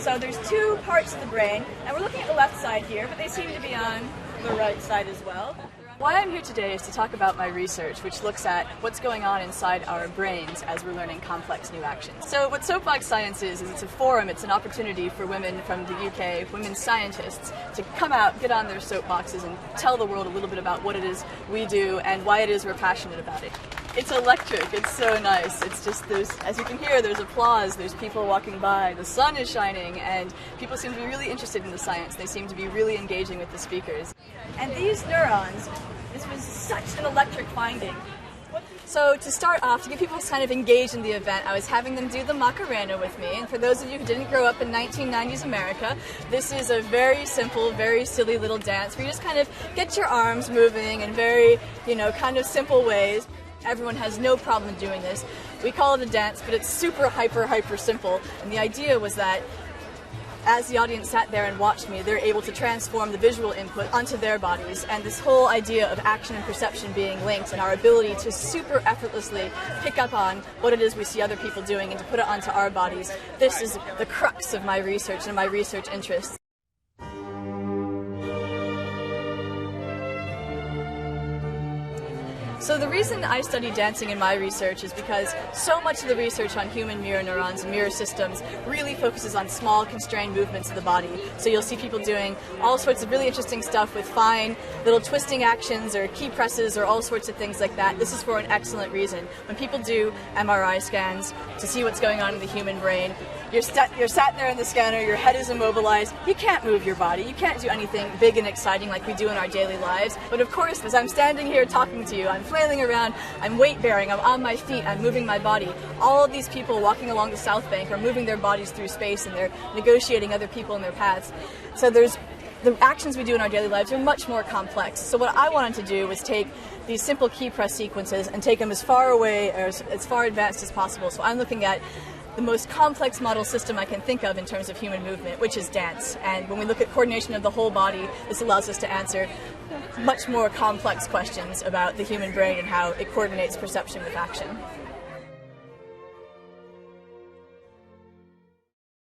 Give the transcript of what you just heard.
So there's two parts of the brain, and we're looking at the left side here, but they seem to be on the right side as well. Why I'm here today is to talk about my research, which looks at what's going on inside our brains as we're learning complex new actions. So what Soapbox Science is it's a forum, it's an opportunity for women from the UK, women scientists, to come out, get on their soapboxes and tell the world a little bit about what it is we do and why it is we're passionate about it. It's electric, it's so nice. It's just, as you can hear, there's applause, there's people walking by, the sun is shining, and people seem to be really interested in the science. They seem to be really engaging with the speakers. And these neurons, this was such an electric finding. So to start off, to get people kind of engaged in the event, I was having them do the Macarena with me. And for those of you who didn't grow up in 1990s America, this is a very simple, very silly little dance where you just kind of get your arms moving in very, kind of simple ways. Everyone has no problem doing this. We call it a dance, but it's super hyper simple. And the idea was that as the audience sat there and watched me, they're able to transform the visual input onto their bodies. And this whole idea of action and perception being linked and our ability to super effortlessly pick up on what it is we see other people doing and to put it onto our bodies, this is the crux of my research and my research interests. So the reason I study dancing in my research is because so much of the research on human mirror neurons and mirror systems really focuses on small constrained movements of the body. So you'll see people doing all sorts of really interesting stuff with fine little twisting actions or key presses or all sorts of things like that. This is for an excellent reason. When people do MRI scans to see what's going on in the human brain, you're sat there in the scanner, your head is immobilized, you can't move your body, you can't do anything big and exciting like we do in our daily lives. But of course, as I'm standing here talking to you, I'm flailing around, I'm weight bearing, I'm on my feet, I'm moving my body. All of these people walking along the Southbank are moving their bodies through space and they're negotiating other people in their paths. So the actions we do in our daily lives are much more complex. So what I wanted to do was take these simple key press sequences and take them as far away or as far advanced as possible. So I'm looking at the most complex model system I can think of in terms of human movement, which is dance. And when we look at coordination of the whole body, this allows us to answer much more complex questions about the human brain and how it coordinates perception with action.